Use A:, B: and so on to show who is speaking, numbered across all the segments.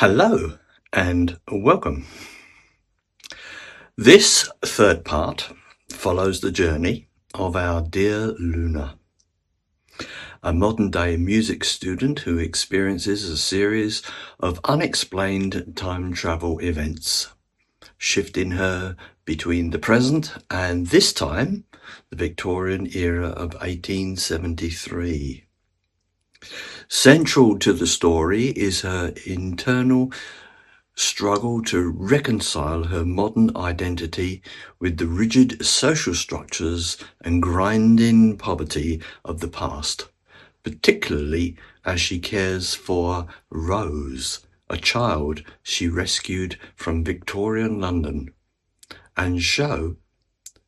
A: Hello and welcome. This third part follows the journey of our dear Luna, a modern-day music student who experiences a series of unexplained time travel events, shifting her between the present and this time, the Victorian era of 1873. Central to the story is her internal struggle to reconcile her modern identity with the rigid social structures and grinding poverty of the past, particularly as she cares for Rose, a child she rescued from Victorian London, and show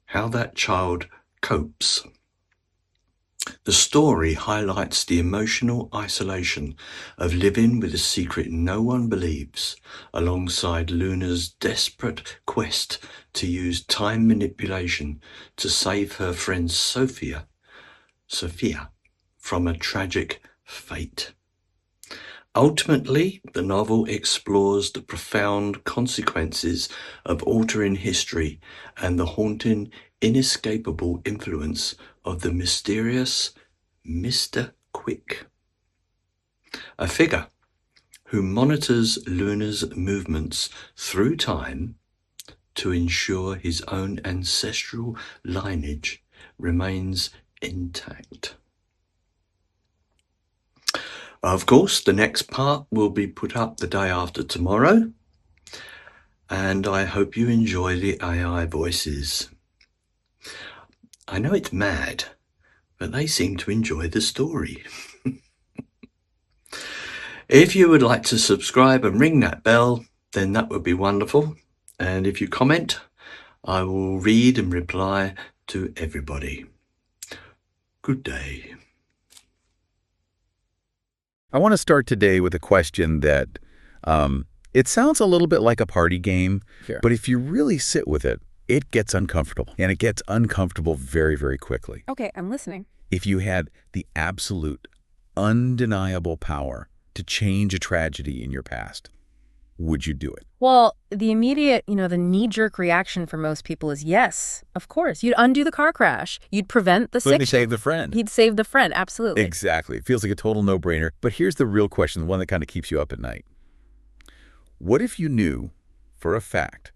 A: how that child copes. The story highlights the emotional isolation of living with a secret no one believes, alongside Luna's desperate quest to use time manipulation to save her friend Sophia from a tragic fate. Ultimately, the novel explores the profound consequences of altering history and the haunting, inescapable influence of the mysterious Mr. Quick, a figure who monitors Luna's movements through time to ensure his own ancestral lineage remains intact. Of course, the next part will be put up the day after tomorrow, and I hope you enjoy the AI voices. I know it's mad, but they seem to enjoy the story. If you would like to subscribe and ring that bell, then that would be wonderful. And if you comment, I will read and reply to everybody. Good day.
B: I want to start today with a question that it sounds a little bit like a party game,
C: Sure.
B: but if you really sit with it, it gets uncomfortable. And it gets uncomfortable very, very quickly.
C: Okay, I'm listening.
B: If you had the absolute, undeniable power to change a tragedy in your past, would you do it?
C: Well, the immediate, the knee-jerk reaction for most people is yes, of course. You'd undo the car crash. You'd prevent the
B: Wouldn't he
C: sick.
B: save the friend?
C: He'd save the friend, absolutely.
B: Exactly. It feels like a total no-brainer. But here's the real question, the one that kind of keeps you up at night. What if you knew for a fact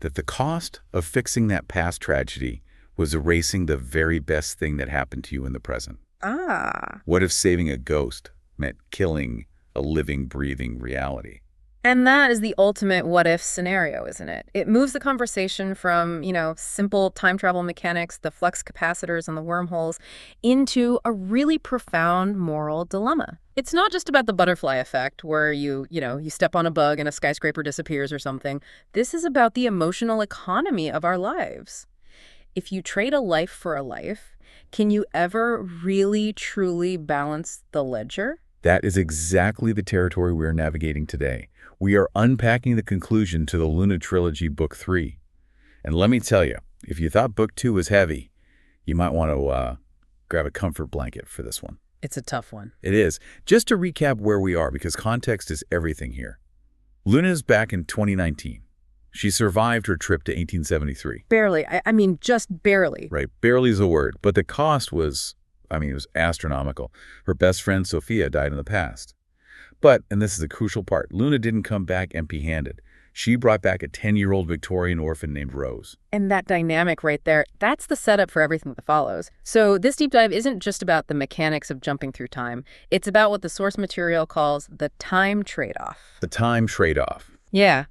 B: that the cost of fixing that past tragedy was erasing the very best thing that happened to you in the present?
C: Ah.
B: What if saving a ghost meant killing a living, breathing reality?
C: And that is the ultimate what-if scenario, isn't it? It moves the conversation from, simple time travel mechanics, the flux capacitors and the wormholes, into a really profound moral dilemma. It's not just about the butterfly effect where you step on a bug and a skyscraper disappears or something. This is about the emotional economy of our lives. If you trade a life for a life, can you ever really, truly balance the ledger?
B: That is exactly the territory we're navigating today. We are unpacking the conclusion to the Luna Trilogy Book 3. And let me tell you, if you thought Book 2 was heavy, you might want to grab a comfort blanket for this one.
C: It's a tough one.
B: It is. Just to recap where we are, because context is everything here. Luna is back in 2019. She survived her trip to 1873.
C: Barely. I mean, just barely.
B: Right, barely is a word. But the cost was, it was astronomical. Her best friend, Sophia, died in the past. But, and this is a crucial part, Luna didn't come back empty-handed. She brought back a 10-year-old Victorian orphan named Rose.
C: And that dynamic right there, that's the setup for everything that follows. So this deep dive isn't just about the mechanics of jumping through time. It's about what the source material calls the time trade-off.
B: The time trade-off.
C: Yeah.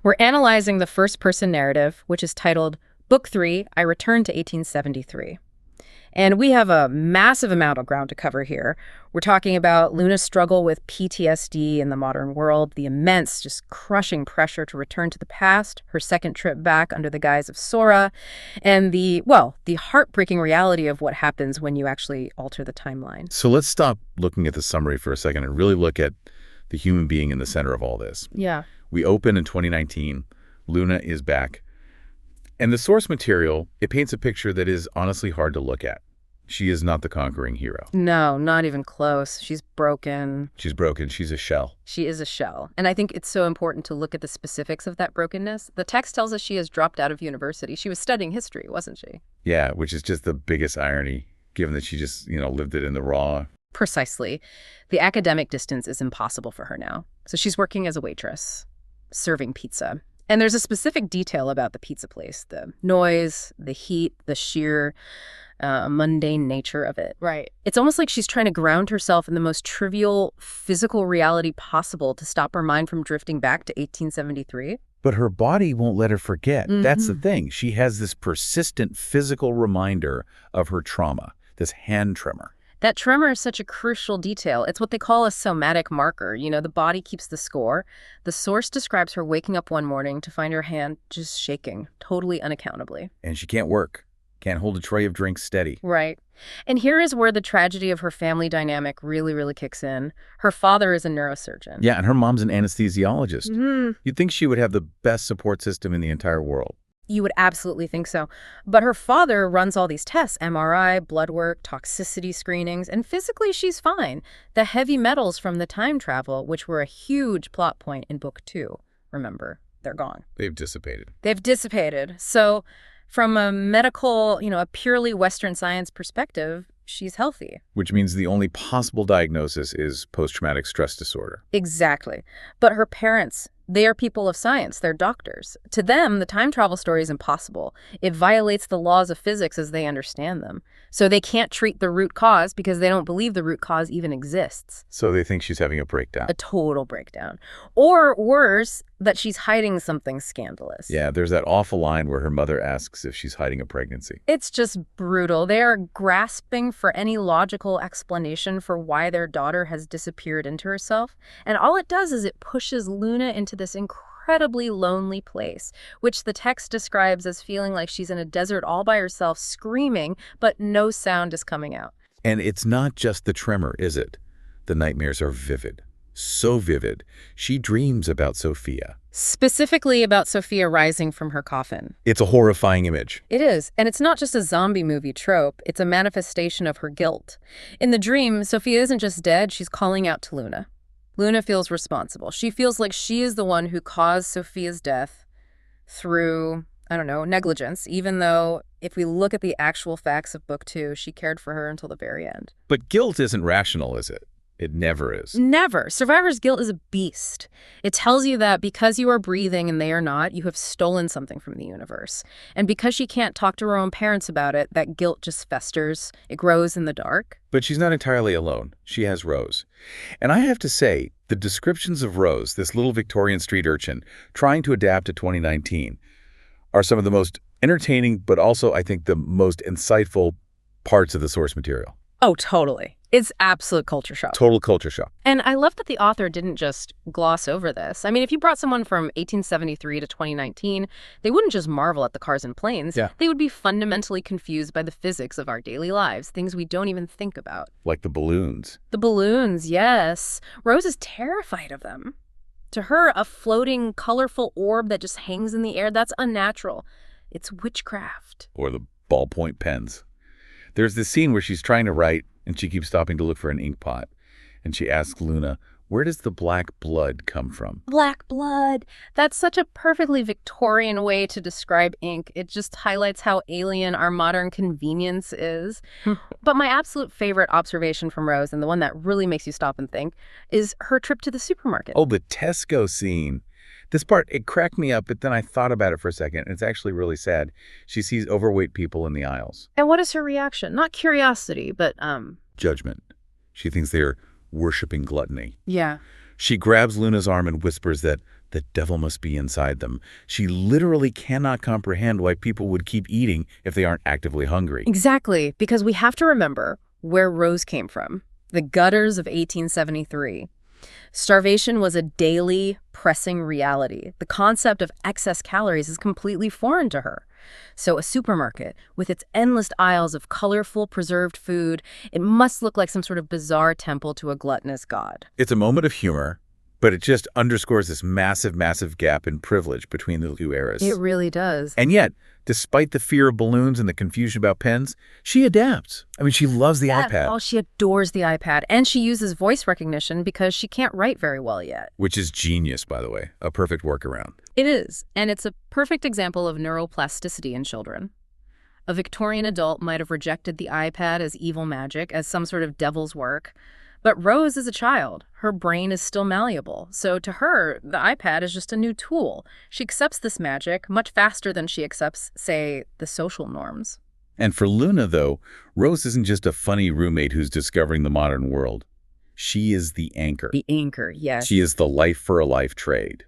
C: We're analyzing the first-person narrative, which is titled Book 3, I Return to 1873. And we have a massive amount of ground to cover here. We're talking about Luna's struggle with PTSD in the modern world, the immense, just crushing pressure to return to the past, her second trip back under the guise of Sora, and the heartbreaking reality of what happens when you actually alter the timeline.
B: So let's stop looking at the summary for a second and really look at the human being in the center of all this.
C: Yeah.
B: We open in 2019. Luna is back. And the source material, it paints a picture that is honestly hard to look at. She is not the conquering hero.
C: No, not even close. She's broken.
B: She's broken. She's a shell.
C: She is a shell. And I think it's so important to look at the specifics of that brokenness. The text tells us she has dropped out of university. She was studying history, wasn't she?
B: Yeah, which is just the biggest irony, given that she just, lived it in the raw.
C: Precisely. The academic distance is impossible for her now. So she's working as a waitress, serving pizza. And there's a specific detail about the pizza place, the noise, the heat, the sheer mundane nature of it.
D: Right.
C: It's almost like she's trying to ground herself in the most trivial physical reality possible to stop her mind from drifting back to 1873.
B: But her body won't let her forget. That's the
C: Mhm.
B: thing. She has this persistent physical reminder of her trauma, this hand tremor.
C: That tremor is such a crucial detail. It's what they call a somatic marker. The body keeps the score. The source describes her waking up one morning to find her hand just shaking, totally unaccountably.
B: And she can't work, can't hold a tray of drinks steady.
C: Right. And here is where the tragedy of her family dynamic really, really kicks in. Her father is a neurosurgeon.
B: Yeah, and her mom's an anesthesiologist.
C: Mhm.
B: You'd think she would have the best support system in the entire world.
C: You would absolutely think so. But her father runs all these tests, MRI, blood work, toxicity screenings, and physically she's fine. The heavy metals from the time travel, which were a huge plot point in book 2, remember, they're gone.
B: They've dissipated.
C: They've dissipated. So from a medical, a purely Western science perspective, she's healthy.
B: Which means the only possible diagnosis is post-traumatic stress disorder.
C: Exactly. But her parents, they are people of science. They're doctors. To them, the time travel story is impossible. It violates the laws of physics as they understand them. So they can't treat the root cause because they don't believe the root cause even exists.
B: So they think she's having a breakdown.
C: A total breakdown. Or worse, that she's hiding something scandalous.
B: Yeah, there's that awful line where her mother asks if she's hiding a pregnancy.
C: It's just brutal. They are grasping for any logical explanation for why their daughter has disappeared into herself. And all it does is it pushes Luna into this incredibly lonely place, which the text describes as feeling like she's in a desert all by herself, screaming, but no sound is coming out.
B: And it's not just the tremor, is it? The nightmares are vivid. So vivid. She dreams about Sophia.
C: Specifically about Sophia rising from her coffin.
B: It's a horrifying image.
C: It is, and it's not just a zombie movie trope, it's a manifestation of her guilt. In the dream, Sophia isn't just dead, she's calling out to Luna. Luna feels responsible. She feels like she is the one who caused Sophia's death through, negligence, even though if we look at the actual facts of book 2, she cared for her until the very end.
B: But guilt isn't rational, is it? It never is.
C: Never. Survivor's guilt is a beast. It tells you that because you are breathing and they are not, you have stolen something from the universe. And because she can't talk to her own parents about it, that guilt just festers. It grows in the dark.
B: But she's not entirely alone. She has Rose. And I have to say, the descriptions of Rose, this little Victorian street urchin, trying to adapt to 2019, are some of the most entertaining, but also, I think, the most insightful parts of the source material.
C: Oh, totally. It's absolute culture shock.
B: Total culture shock.
C: And I love that the author didn't just gloss over this. I mean, if you brought someone from 1873 to 2019, they wouldn't just marvel at the cars and planes.
B: Yeah.
C: They would be fundamentally confused by the physics of our daily lives, things we don't even think about.
B: Like the balloons.
C: The balloons, yes. Rose is terrified of them. To her, a floating, colorful orb that just hangs in the air, that's unnatural. It's witchcraft.
B: Or the ballpoint pens. There's this scene where she's trying to write, and she keeps stopping to look for an ink pot. And she asks Luna, where does the black blood come from?
C: Black blood. That's such a perfectly Victorian way to describe ink. It just highlights how alien our modern convenience is. But my absolute favorite observation from Rose, and the one that really makes you stop and think, is her trip to the supermarket.
B: Oh, the Tesco scene. This part, it cracked me up, but then I thought about it for a second, and it's actually really sad. She sees overweight people in the aisles.
C: And what is her reaction? Not curiosity, but,
B: Judgment. She thinks they're worshiping gluttony.
C: yeah.
B: She grabs Luna's arm and whispers that the devil must be inside them. She literally cannot comprehend why people would keep eating if they aren't actively hungry.
C: Exactly, because we have to remember where Rose came from. The gutters of 1873. Starvation was a daily, pressing reality. The concept of excess calories is completely foreign to her. So a supermarket, with its endless aisles of colorful, preserved food, it must look like some sort of bizarre temple to a gluttonous god.
B: It's a moment of humor, But it just underscores this massive, massive gap in privilege between the two eras.
C: It really does.
B: And yet, despite the fear of balloons and the confusion about pens, she adapts. I mean, she loves the iPad.
C: Oh, she adores the iPad. And she uses voice recognition because she can't write very well yet.
B: Which is genius, by the way. A perfect workaround.
C: It is. And it's a perfect example of neuroplasticity in children. A Victorian adult might have rejected the iPad as evil magic, as some sort of devil's work. But Rose is a child. Her brain is still malleable. So to her, the iPad is just a new tool. She accepts this magic much faster than she accepts, say, the social norms.
B: And for Luna, though, Rose isn't just a funny roommate who's discovering the modern world. She is the anchor.
C: The anchor, yes.
B: She is the life-for-a-life trade.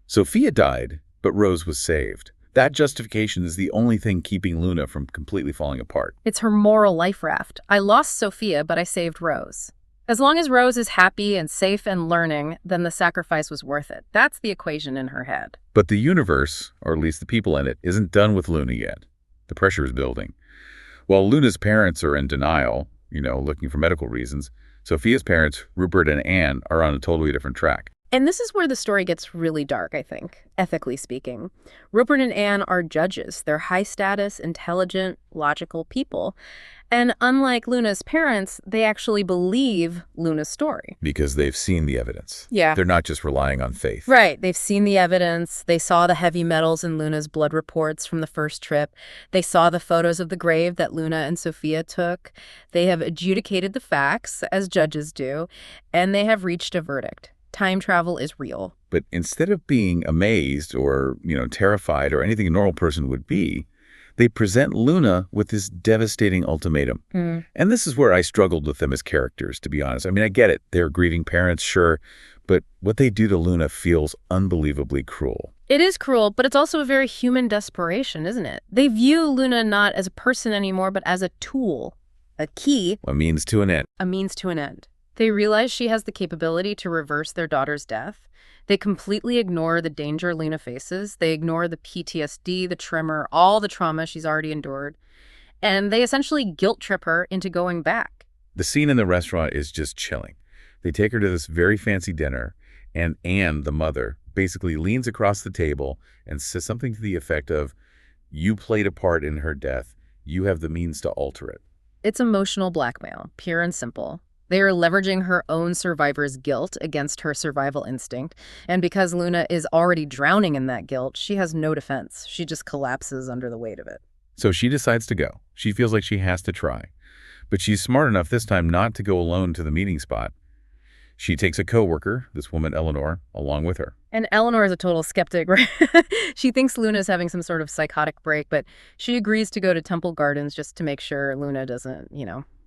B: Sophia died, but Rose was saved. That justification is the only thing keeping Luna from completely falling apart.
C: It's her moral life raft. I lost Sophia, but I saved Rose. As long as Rose is happy and safe and learning, then the sacrifice was worth it. That's the equation in her head.
B: But the universe, or at least the people in it, isn't done with Luna yet. The pressure is building. While Luna's parents are in denial, looking for medical reasons, Sophia's parents, Rupert and Anne, are on a totally different track.
C: And this is where the story gets really dark, I think, ethically speaking. Rupert and Anne are judges. They're high-status, intelligent, logical people. And unlike Luna's parents, they actually believe Luna's story.
B: Because they've seen the evidence.
C: Yeah.
B: They're not just relying on faith.
C: Right. They've seen the evidence. They saw the heavy metals in Luna's blood reports from the first trip. They saw the photos of the grave that Luna and Sophia took. They have adjudicated the facts, as judges do, and they have reached a verdict. Time travel is real.
B: But instead of being amazed or, terrified or anything a normal person would be, they present Luna with this devastating ultimatum. And this is where I struggled with them as characters, to be honest. I mean, I get it. They're grieving parents, sure. But what they do to Luna feels unbelievably cruel.
C: It is cruel, but it's also a very human desperation, isn't it? They view Luna not as a person anymore, but as a tool, a key.
B: A means to an end.
C: A means to an end. They realize she has the capability to reverse their daughter's death. They completely ignore the danger Luna faces. They ignore the PTSD, the tremor, all the trauma she's already endured. And they essentially guilt trip her into going back.
B: The scene in the restaurant is just chilling. They take her to this very fancy dinner, and Anne, the mother, basically leans across the table and says something to the effect of, "You played a part in her death. You have the means to alter it."
C: It's emotional blackmail, pure and simple. They are leveraging her own survivor's guilt against her survival instinct. And because Luna is already drowning in that guilt, she has no defense. She just collapses under the weight of it.
B: So she decides to go. She feels like she has to try. But she's smart enough this time not to go alone to the meeting spot. She takes a coworker, this woman Eleanor, along with her.
C: And Eleanor is a total skeptic, right? She thinks Luna is having some sort of psychotic break, but she agrees to go to Temple Gardens just to make sure Luna doesn't,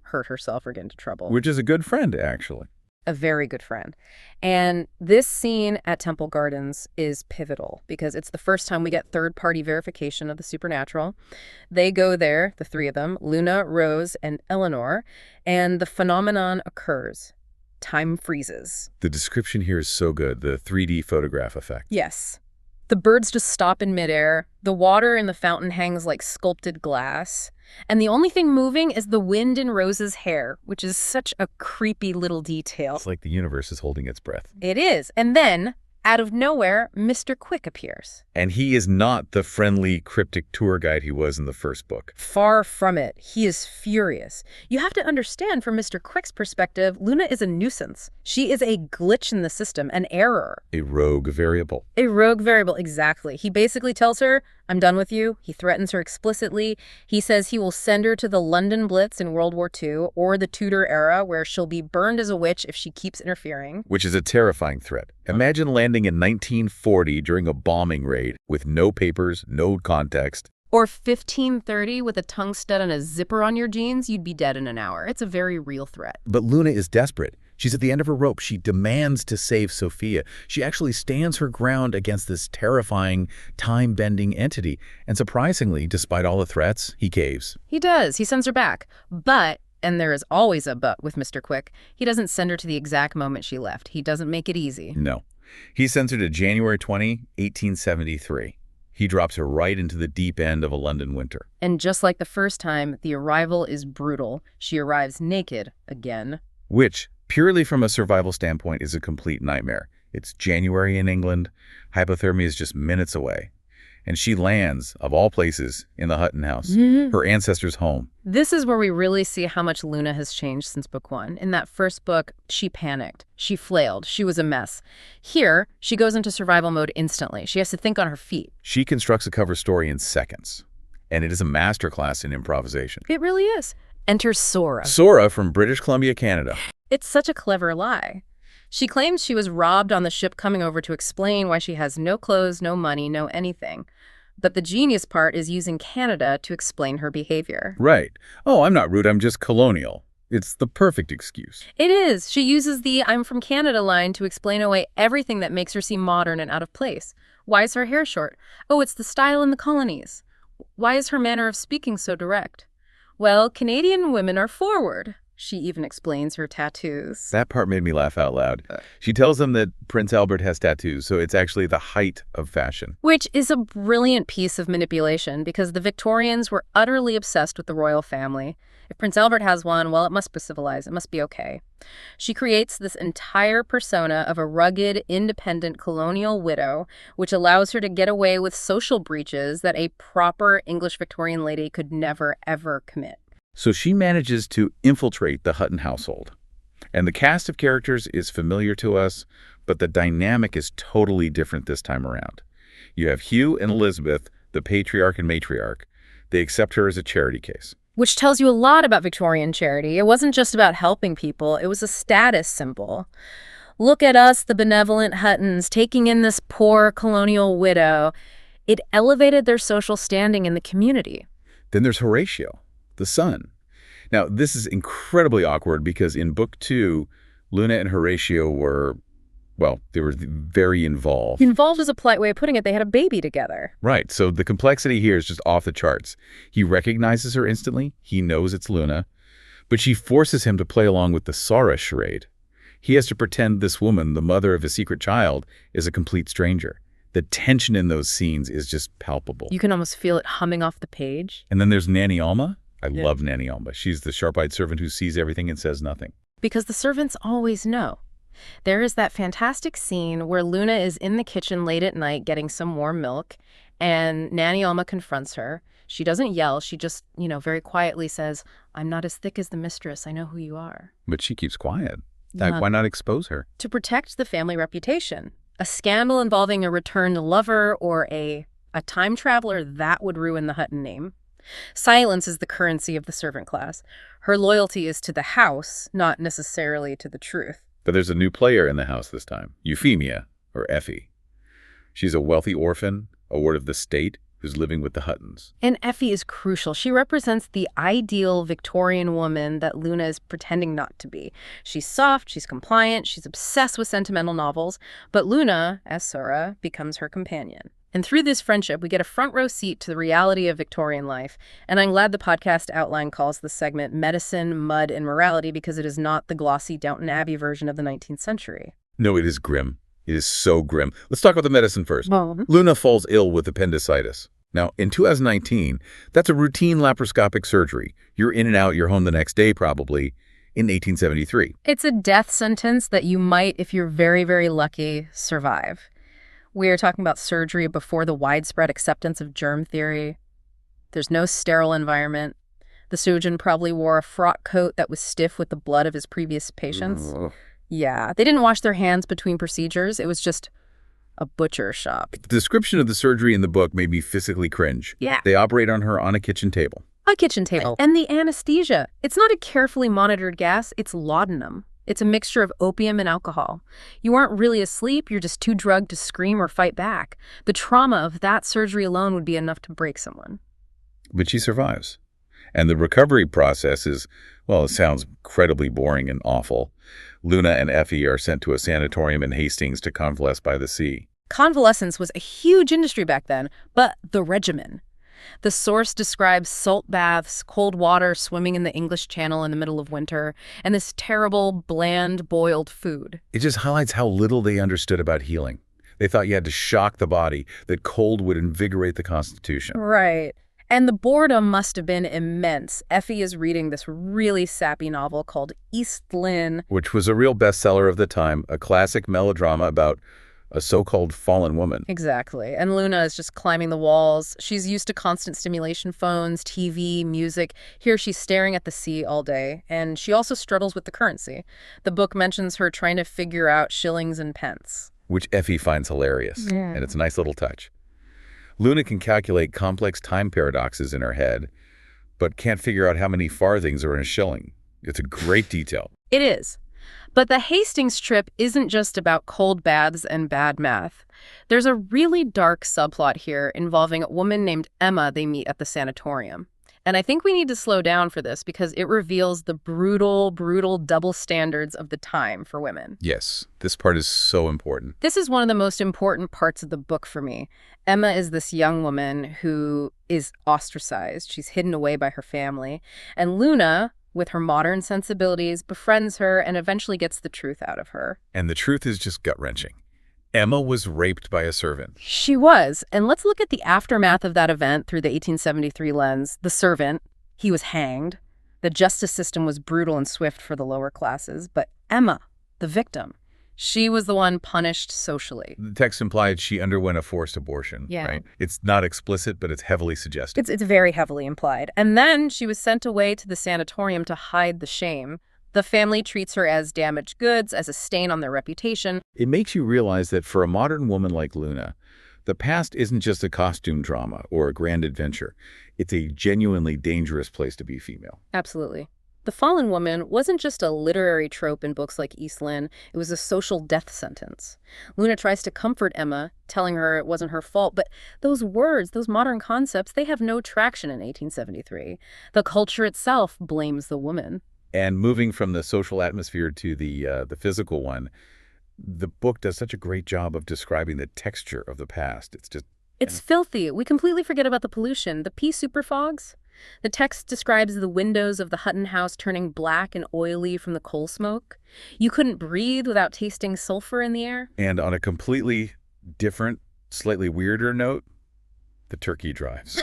C: hurt herself or get into trouble.
B: Which is a good friend, actually.
C: A very good friend. And this scene at Temple Gardens is pivotal because it's the first time we get third-party verification of the supernatural. They go there, the three of them, Luna, Rose, and Eleanor, and the phenomenon occurs. Time freezes.
B: The description here is so good, the 3D photograph effect.
C: Yes. The birds just stop in midair. The water in the fountain hangs like sculpted glass. And the only thing moving is the wind in Rose's hair, which is such a creepy little detail.
B: It's like the universe is holding its breath.
C: It is. And then, out of nowhere, Mr. Quick appears.
B: And he is not the friendly, cryptic tour guide he was in the first book.
C: Far from it. He is furious. You have to understand, from Mr. Quick's perspective, Luna is a nuisance. She is a glitch in the system, an error.
B: A rogue variable.
C: A rogue variable, exactly. He basically tells her, "I'm done with you." He threatens her explicitly. He says he will send her to the London Blitz in World War II or the Tudor era, where she'll be burned as a witch if she keeps interfering.
B: Which is a terrifying threat. Imagine landing in 1940 during a bombing raid with no papers, no context.
C: Or 1530 with a tongue stud and a zipper on your jeans, you'd be dead in an hour. It's a very real threat.
B: But Luna is desperate. She's at the end of her rope. She demands to save Sophia. She actually stands her ground against this terrifying, time-bending entity. And surprisingly, despite all the threats, he caves.
C: He does. He sends her back. But, and there is always a but with Mr. Quick, he doesn't send her to the exact moment she left. He doesn't make it easy.
B: No. He sends her to January 20, 1873. He drops her right into the deep end of a London winter.
C: And just like the first time, the arrival is brutal. She arrives naked again.
B: Which, purely from a survival standpoint, is a complete nightmare. It's January in England. Hypothermia is just minutes away. And she lands, of all places, in the Hutton house, her ancestors' home.
C: This is where we really see how much Luna has changed since book 1. In that first book, she panicked. She flailed. She was a mess. Here, she goes into survival mode instantly. She has to think on her feet.
B: She constructs a cover story in seconds. And it is a masterclass in improvisation.
C: It really is. Enters Sora.
B: Sora from British Columbia, Canada.
C: It's such a clever lie. She claims she was robbed on the ship coming over to explain why she has no clothes, no money, no anything. But the genius part is using Canada to explain her behavior.
B: Right. Oh, I'm not rude, I'm just colonial. It's the perfect excuse.
C: It is. She uses the "I'm from Canada" line to explain away everything that makes her seem modern and out of place. Why is her hair short? Oh, it's the style in the colonies. Why is her manner of speaking so direct? Well, Canadian women are forward. She even explains her tattoos.
B: That part made me laugh out loud. She tells them that Prince Albert has tattoos, so it's actually the height of fashion.
C: Which is a brilliant piece of manipulation because the Victorians were utterly obsessed with the royal family. If Prince Albert has one, well, it must be civilized. It must be okay. She creates this entire persona of a rugged, independent colonial widow, which allows her to get away with social breaches that a proper English Victorian lady could never, ever commit.
B: So she manages to infiltrate the Hutton household. And the cast of characters is familiar to us, but the dynamic is totally different this time around. You have Hugh and Elizabeth, the patriarch and matriarch. They accept her as a charity case.
C: Which tells you a lot about Victorian charity. It wasn't just about helping people, it was a status symbol. Look at us, the benevolent Huttons, taking in this poor colonial widow. It elevated their social standing in the community.
B: Then there's Horatio, the son. Now, this is incredibly awkward because in book 2, Luna and Horatio were, well, they were very involved.
C: Involved is a polite way of putting it. They had a baby together.
B: Right, so the complexity here is just off the charts. He recognizes her instantly. He knows it's Luna. But she forces him to play along with the Sora charade. He has to pretend this woman, the mother of a secret child, is a complete stranger. The tension in those scenes is just palpable.
C: You can almost feel it humming off the page.
B: And then there's Nanny Alma. I love Nanny Alma. She's the sharp-eyed servant who sees everything and says nothing.
C: Because the servants always know. There is that fantastic scene where Luna is in the kitchen late at night getting some warm milk, and Nanny Alma confronts her. She doesn't yell. She just, very quietly says, "I'm not as thick as the mistress. I know who you are."
B: But she keeps quiet. Like, why not expose her?
C: To protect the family reputation. A scandal involving a returned lover or a time traveler, that would ruin the Hutton name. Silence is the currency of the servant class. Her loyalty is to the house, not necessarily to the truth.
B: But there's a new player in the house this time, Euphemia, or Effie. She's a wealthy orphan, a ward of the state, who's living with the Huttons.
C: And Effie is crucial. She represents the ideal Victorian woman that Luna is pretending not to be. She's soft, she's compliant, she's obsessed with sentimental novels, but Luna, as Sora, becomes her companion. And through this friendship, we get a front row seat to the reality of Victorian life. And I'm glad the podcast outline calls this segment Medicine, Mud, and Morality because it is not the glossy Downton Abbey version of the 19th century.
B: No, it is grim. It is so grim. Let's talk about the medicine first.
C: Well,
B: Luna falls ill with appendicitis. Now, in 2019, that's a routine laparoscopic surgery. You're in and out, you're home the next day probably, in 1873.
C: it's a death sentence that you might, if you're very, very lucky, survive. We're talking about surgery before the widespread acceptance of germ theory. There's no sterile environment. The surgeon probably wore a frock coat that was stiff with the blood of his previous patients.
B: Ugh.
C: Yeah, they didn't wash their hands between procedures. It was just a butcher shop.
B: The description of the surgery in the book made me physically cringe.
C: Yeah.
B: They operate on her on a kitchen table.
C: A kitchen table. And the anesthesia. It's not a carefully monitored gas, it's laudanum. It's a mixture of opium and alcohol. You aren't really asleep, you're just too drugged to scream or fight back. The trauma of that surgery alone would be enough to break someone.
B: But she survives. And the recovery process is, well, it sounds incredibly boring and awful. Luna and Effie are sent to a sanatorium in Hastings to convalesce by the sea.
C: Convalescence was a huge industry back then, but the regimen. The source describes salt baths, cold water, swimming in the English Channel in the middle of winter, and this terrible, bland, boiled food.
B: It just highlights how little they understood about healing. They thought you had to shock the body, that cold would invigorate the constitution.
C: Right. And the boredom must have been immense. Effie is reading this really sappy novel called East Lynne.
B: Which was a real bestseller of the time, a classic melodrama about a so-called fallen woman.
C: Exactly. And Luna is just climbing the walls. She's used to constant stimulation, phones, TV, music. Here she's staring at the sea all day. And she also struggles with the currency. The book mentions her trying to figure out shillings and pence.
B: Which Effie finds hilarious,
C: Yeah.
B: and it's a nice little touch. Luna can calculate complex time paradoxes in her head, but can't figure out how many farthings are in a shilling. It's a great detail.
C: It is. But the Hastings trip isn't just about cold baths and bad math. There's a really dark subplot here involving a woman named Emma they meet at the sanatorium. And I think we need to slow down for this because it reveals the brutal, brutal double standards of the time for women.
B: Yes, this part is so important.
C: This is one of the most important parts of the book for me. Emma is this young woman who is ostracized. She's hidden away by her family. And Luna, with her modern sensibilities, befriends her and eventually gets the truth out of her.
B: And the truth is just gut-wrenching. Emma was raped by a servant.
C: She was. And let's look at the aftermath of that event through the 1873 lens. The servant, he was hanged. The justice system was brutal and swift for the lower classes. But Emma, the victim, she was the one punished socially.
B: The text implied she underwent a forced abortion,
C: Yeah.
B: right? It's not explicit, but it's heavily suggestive.
C: It's very heavily implied. And then she was sent away to the sanatorium to hide the shame. The family treats her as damaged goods, as a stain on their reputation.
B: It makes you realize that for a modern woman like Luna, the past isn't just a costume drama or a grand adventure. It's a genuinely dangerous place to be female.
C: Absolutely. The fallen woman wasn't just a literary trope in books like East Lynne, it was a social death sentence. Luna tries to comfort Emma, telling her it wasn't her fault, but those words, those modern concepts, they have no traction in 1873. The culture itself blames the woman.
B: And moving from the social atmosphere to the physical one, the book does such a great job of describing the texture of the past.
C: It's filthy. We completely forget about the pollution. The pea superfogs. The text describes the windows of the Hutton house turning black and oily from the coal smoke. You couldn't breathe without tasting sulfur in the air.
B: And on a completely different, slightly weirder note, the turkey drives.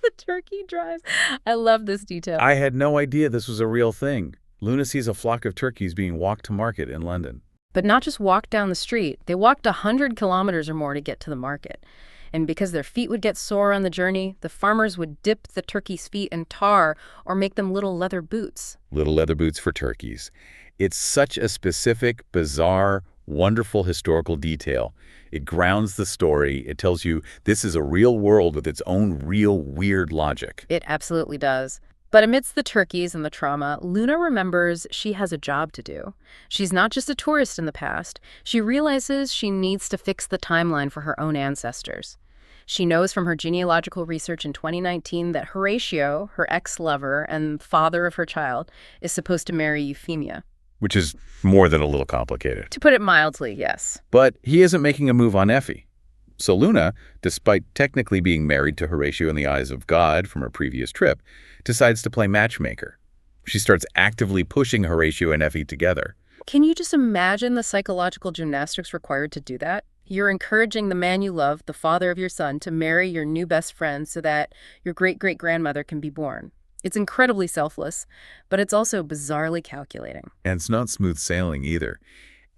C: The turkey drives. I love this detail.
B: I had no idea this was a real thing. Luna sees a flock of turkeys being walked to market in London.
C: But not just walked down the street. They walked 100 kilometers or more to get to the market. And because their feet would get sore on the journey, the farmers would dip the turkeys' feet in tar or make them little leather boots.
B: Little leather boots for turkeys. It's such a specific, bizarre, wonderful historical detail. It grounds the story. It tells you this is a real world with its own real weird logic.
C: It absolutely does. But amidst the turkeys and the trauma, Luna remembers she has a job to do. She's not just a tourist in the past. She realizes she needs to fix the timeline for her own ancestors. She knows from her genealogical research in 2019 that Horatio, her ex-lover and father of her child, is supposed to marry Euphemia.
B: Which is more than a little complicated.
C: To put it mildly, yes.
B: But he isn't making a move on Effie. So Luna, despite technically being married to Horatio in the eyes of God from her previous trip, decides to play matchmaker. She starts actively pushing Horatio and Effie together.
C: Can you just imagine the psychological gymnastics required to do that? You're encouraging the man you love, the father of your son, to marry your new best friend so that your great-great-grandmother can be born. It's incredibly selfless, but it's also bizarrely calculating.
B: And it's not smooth sailing either.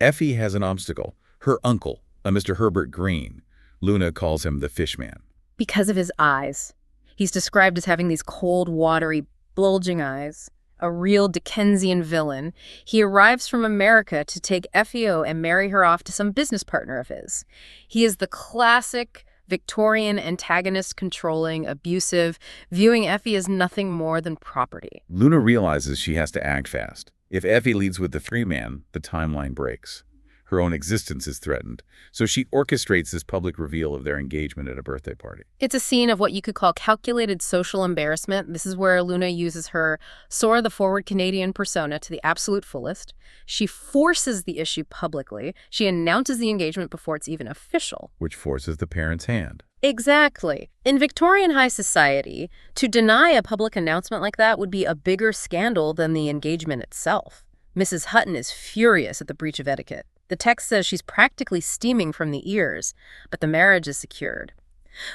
B: Effie has an obstacle. Her uncle, a Mr. Herbert Green. Luna calls him the fishman.
C: Because of his eyes. He's described as having these cold, watery, bulging eyes. A real Dickensian villain. He arrives from America to take Effie and marry her off to some business partner of his. He is the classic Victorian antagonist, controlling, abusive, viewing Effie as nothing more than property.
B: Luna realizes she has to act fast. If Effie leads with the three-man, the timeline breaks. Her own existence is threatened, so she orchestrates this public reveal of their engagement at a birthday party.
C: It's a scene of what you could call calculated social embarrassment. This is where Luna uses her Sora the Forward Canadian persona to the absolute fullest. She forces the issue publicly. She announces the engagement before it's even official.
B: Which forces the parents' hand.
C: Exactly. In Victorian high society, to deny a public announcement like that would be a bigger scandal than the engagement itself. Mrs. Hutton is furious at the breach of etiquette. The text says she's practically steaming from the ears, but the marriage is secured.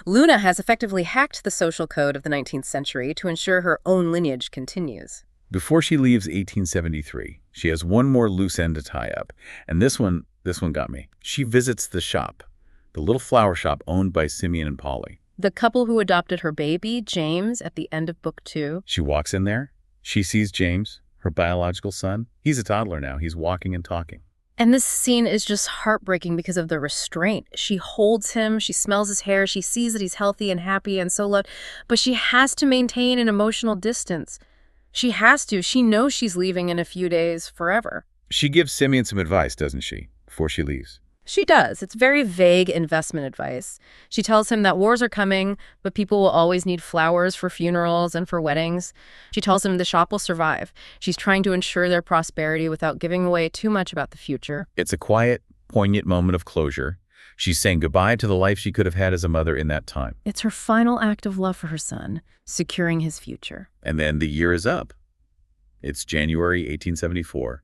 C: Luna has effectively hacked the social code of the 19th century to ensure her own lineage continues.
B: Before she leaves 1873, she has one more loose end to tie up. And this one got me. She visits the shop, the little flower shop owned by Simeon and Polly.
C: The couple who adopted her baby, James, at the end of book 2.
B: She walks in there. She sees James, her biological son. He's a toddler now. He's walking and talking.
C: And this scene is just heartbreaking because of the restraint. She holds him, she smells his hair, she sees that he's healthy and happy and so loved, but she has to maintain an emotional distance. She has to. She knows she's leaving in a few days forever.
B: She gives Simeon some advice, doesn't she, before she leaves?
C: She does. It's very vague investment advice. She tells him that wars are coming, but people will always need flowers for funerals and for weddings. She tells him the shop will survive. She's trying to ensure their prosperity without giving away too much about the future.
B: It's a quiet, poignant moment of closure. She's saying goodbye to the life she could have had as a mother in that time.
C: It's her final act of love for her son, securing his future.
B: And then the year is up. It's January 1874.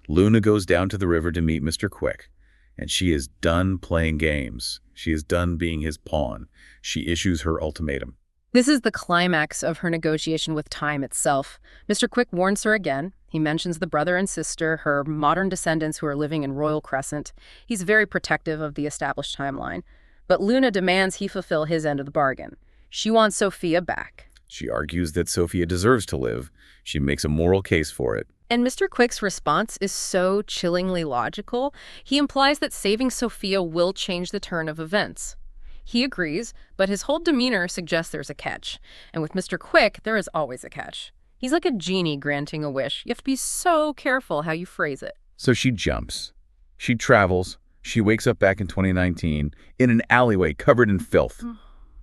B: Luna goes down to the river to meet Mr. Quick. And she is done playing games. She is done being his pawn. She issues her ultimatum.
C: This is the climax of her negotiation with time itself. Mr. Quick warns her again. He mentions the brother and sister, her modern descendants who are living in Royal Crescent. He's very protective of the established timeline. But Luna demands he fulfill his end of the bargain. She wants Sophia back.
B: She argues that Sophia deserves to live. She makes a moral case for it.
C: And Mr. Quick's response is so chillingly logical. He implies that saving Sophia will change the turn of events. He agrees, but his whole demeanor suggests there's a catch. And with Mr. Quick, there is always a catch. He's like a genie granting a wish. You have to be so careful how you phrase it.
B: So she jumps. She travels. She wakes up back in 2019 in an alleyway covered in filth.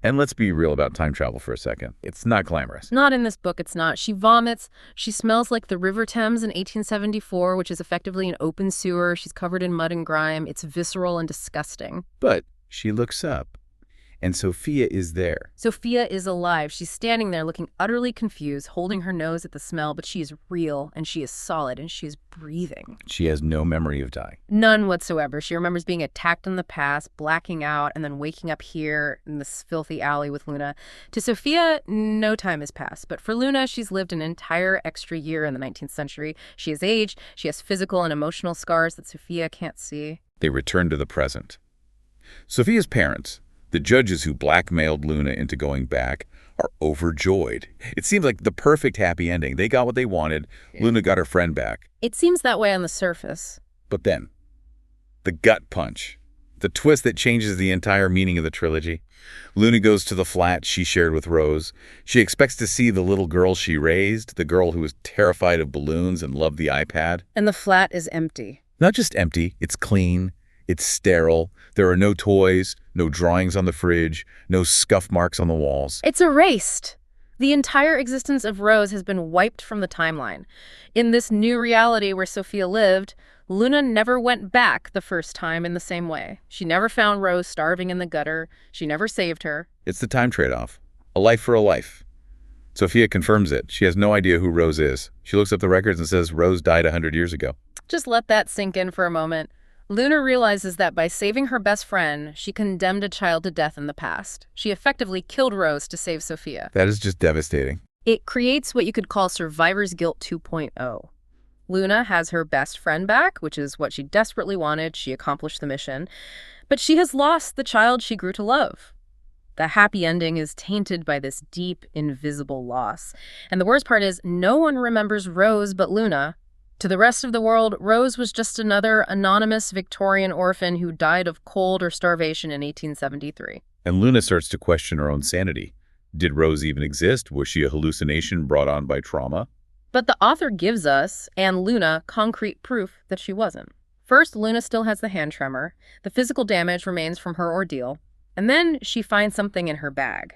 B: And let's be real about time travel for a second. It's not glamorous.
C: Not in this book, it's not. She vomits. She smells like the River Thames in 1874, which is effectively an open sewer. She's covered in mud and grime. It's visceral and disgusting.
B: But she looks up, and Sophia is there.
C: Sophia is alive. She's standing there looking utterly confused, holding her nose at the smell, but she is real, and she is solid, and she is breathing.
B: She has no memory of dying.
C: None whatsoever. She remembers being attacked in the past, blacking out, and then waking up here in this filthy alley with Luna. To Sophia, no time has passed, but for Luna, she's lived an entire extra year in the 19th century. She has aged. She has physical and emotional scars that Sophia can't see.
B: They return to the present. Sophia's parents, the judges who blackmailed Luna into going back, are overjoyed. It seems like the perfect happy ending. They got what they wanted. Luna got her friend back.
C: It seems that way on the surface.
B: But then, the gut punch, the twist that changes the entire meaning of the trilogy. Luna goes to the flat she shared with Rose. She expects to see the little girl she raised, the girl who was terrified of balloons and loved the iPad.
C: And the flat is empty.
B: Not just empty, it's clean. It's sterile. There are no toys, no drawings on the fridge, no scuff marks on the walls.
C: It's erased. The entire existence of Rose has been wiped from the timeline. In this new reality where Sophia lived, Luna never went back the first time in the same way. She never found Rose starving in the gutter. She never saved her.
B: It's the time trade-off. A life for a life. Sophia confirms it. She has no idea who Rose is. She looks up the records and says Rose died 100 years ago.
C: Just let that sink in for a moment. Luna realizes that by saving her best friend, she condemned a child to death in the past. She effectively killed Rose to save Sophia.
B: That is just devastating.
C: It creates what you could call survivor's guilt 2.0. Luna has her best friend back, which is what she desperately wanted. She accomplished the mission. But she has lost the child she grew to love. The happy ending is tainted by this deep, invisible loss. And the worst part is, no one remembers Rose but Luna. To the rest of the world, Rose was just another anonymous Victorian orphan who died of cold or starvation in 1873.
B: And Luna starts to question her own sanity. Did Rose even exist? Was she a hallucination brought on by trauma?
C: But the author gives us, and Luna, concrete proof that she wasn't. First, Luna still has the hand tremor. The physical damage remains from her ordeal. And then she finds something in her bag.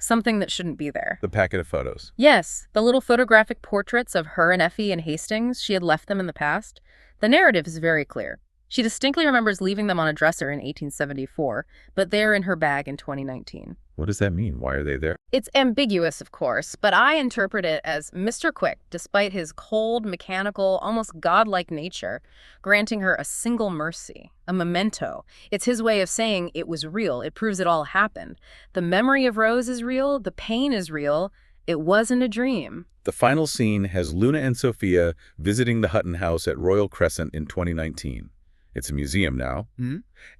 C: Something that shouldn't be there.
B: The packet of photos.
C: Yes, the little photographic portraits of her and Effie in Hastings. She had left them in the past. The narrative is very clear. She distinctly remembers leaving them on a dresser in 1874, but they're in her bag in 2019.
B: What does that mean? Why are they there?
C: It's ambiguous, of course, but I interpret it as Mr. Quick, despite his cold, mechanical, almost godlike nature, granting her a single mercy, a memento. It's his way of saying it was real. It proves it all happened. The memory of Rose is real. The pain is real. It wasn't a dream.
B: The final scene has Luna and Sophia visiting the Hutton house at Royal Crescent in 2019. It's a museum now.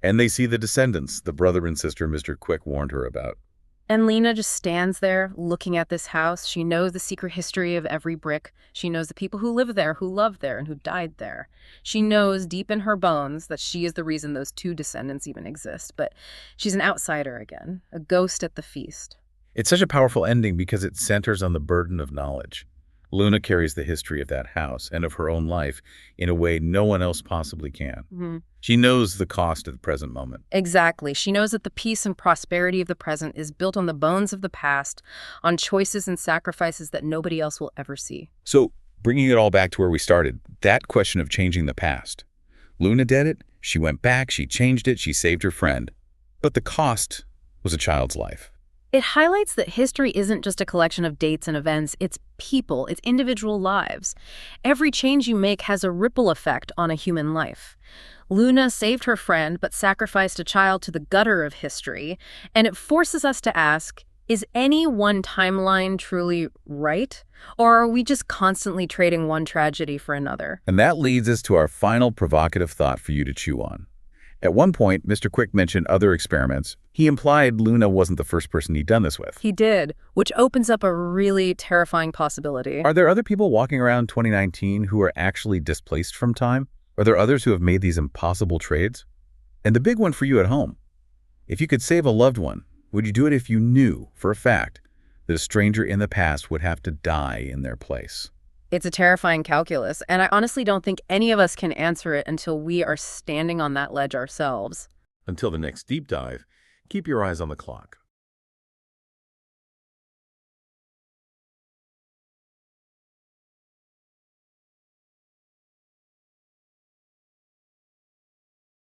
B: And they see the descendants, the brother and sister Mr. Quick warned her about.
C: And Lena just stands there looking at this house. She knows the secret history of every brick. She knows the people who live there, who loved there, and who died there. She knows deep in her bones that she is the reason those two descendants even exist. But she's an outsider again, a ghost at the feast.
B: It's such a powerful ending because it centers on the burden of knowledge. Luna carries the history of that house and of her own life in a way no one else possibly can. She knows the cost of the present moment.
C: Exactly. She knows that the peace and prosperity of the present is built on the bones of the past, on choices and sacrifices that nobody else will ever see.
B: So, bringing it all back to where we started, that question of changing the past. Luna did it. She went back. She changed it. She saved her friend. But the cost was a child's life.
C: It highlights that history isn't just a collection of dates and events, it's people, it's individual lives. Every change you make has a ripple effect on a human life. Luna saved her friend but sacrificed a child to the gutter of history, and it forces us to ask, is any one timeline truly right? Or are we just constantly trading one tragedy for another?
B: And that leads us to our final provocative thought for you to chew on. At one point, Mr. Quick mentioned other experiments. He implied Luna wasn't the first person he'd done this with.
C: He did, which opens up a really terrifying possibility.
B: Are there other people walking around 2019 who are actually displaced from time? Are there others who have made these impossible trades? And the big one for you at home. If you could save a loved one, would you do it if you knew, for a fact, that a stranger in the past would have to die in their place?
C: It's a terrifying calculus, and I honestly don't think any of us can answer it until we are standing on that ledge ourselves.
B: Until the next deep dive, keep your eyes on the clock.